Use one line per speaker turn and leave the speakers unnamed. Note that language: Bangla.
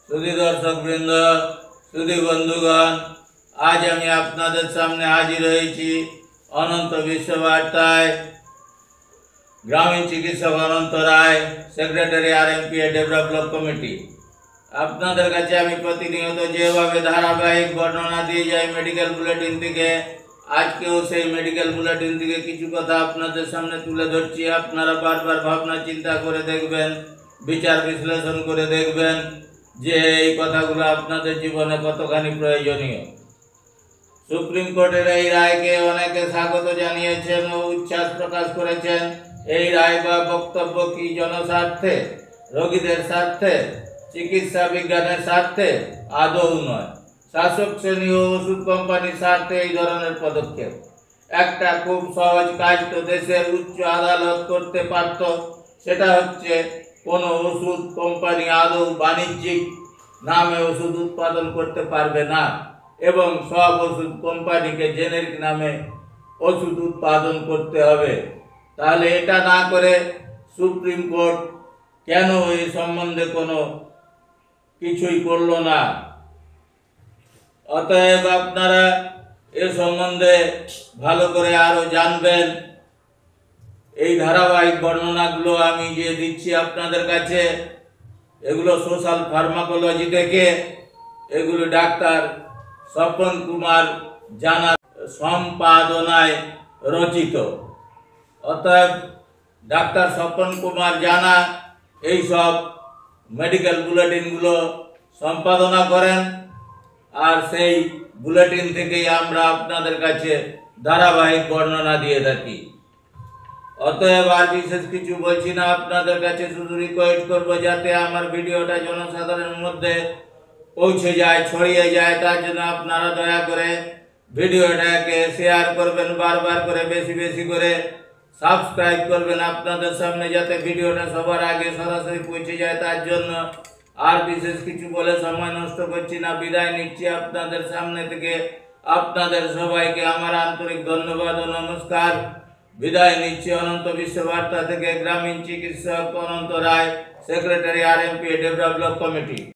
सुधी दर्शक बृंद सुधी बंधुगण आज आमी आपनादेर सामने हाजिर हयेछि अनंत विश्व बार्ताय ग्रामीण चिकित्सक अनंत राय सेक्रेटारी आरएमपीए डेभलपमेंट कमिटी आपनादेर काछे आमी प्रतिनियत जेभाবে ধারাবাহিক বর্ণনা দিয়ে যাই মেডিকেল বুলেটিন থেকে আজকেও সেই মেডিকেল বুলেটিন থেকে কিছু কথা আপনাদের সামনে তুলে ধরছি। আপনারা বারবার ভাবনা চিন্তা করে দেখবেন, বিচার বিশ্লেষণ করে দেখবেন যে এই কথাগুলো আপনাদের জীবনে কতখানি প্রয়োজনীয়। সুপ্রিম কোর্টের এই রায়কে অনেকে স্বাগত জানিয়েছেন ও উচ্ছ্বাস প্রকাশ করেছেন। এই রায় বা বক্তব্য কি জনস্বার্থে, রোগীদের স্বার্থে, চিকিৎসা বিজ্ঞানের স্বার্থে? আদৌ নয়। শাসক শ্রেণী ও ওষুধ কোম্পানির স্বার্থে এই ধরনের পদক্ষেপ। একটা খুব সহজ কাজ তো দেশের উচ্চ আদালত করতে পারত, সেটা হচ্ছে কোনো ওষুধ কোম্পানি আদৌ বাণিজ্যিক নামে ওষুধ উৎপাদন করতে পারবে না এবং সব ওষুধ কোম্পানিকে জেনেরিক নামে ওষুধ উৎপাদন করতে হবে। তাহলে এটা না করে সুপ্রিম কোর্ট কেন এই সম্বন্ধে কোনো কিছুই করলো না? অতএব আপনারা এ সম্বন্ধে ভালো করে আরো জানবেন। এই ধারাবাহিক বর্ণনাগুলো আমি যে দিচ্ছি আপনাদের কাছে, এগুলো সোশ্যাল ফার্মাকোলজি থেকে, এগুলো ডাক্তার স্বপন কুমার জানা সম্পাদনায় রচিত। অতএব ডাক্তার স্বপন কুমার জানা এই সব মেডিকেল বুলেটিনগুলো সম্পাদনা করেন আর সেই বুলেটিন থেকেই আমরা আপনাদের কাছে ধারাবাহিক বর্ণনা দিয়ে থাকি। অতএব আর বিশেষ কিছু বলছি না, আপনাদের কাছে শুধু রিকোয়েস্ট করবো যাতে আমার ভিডিওটা জনসাধারণের মধ্যে পৌঁছে যায়, ছড়িয়ে যায়। তার জন্য আপনারা দয়া করে ভিডিওটাকে শেয়ার করবেন, বারবার করে বেশি বেশি করে সাবস্ক্রাইব করবেন আপনাদের সামনে, যাতে ভিডিওটা সবার আগে সরাসরি পৌঁছে যায়। তার জন্য আর বিশেষ কিছু বলে সময় নষ্ট করছি না, বিদায় নিচ্ছি আপনাদের সামনে থেকে। আপনাদের সবাইকে আমার আন্তরিক ধন্যবাদ ও নমস্কার। বিদায় নিচ্ছি অনন্ত বিশ্ব বার্তা থেকে গ্রামীণ চিকিৎসক অনন্ত রায়, সেক্রেটারি আরএমপি ডেভেলপমেন্ট কমিটি।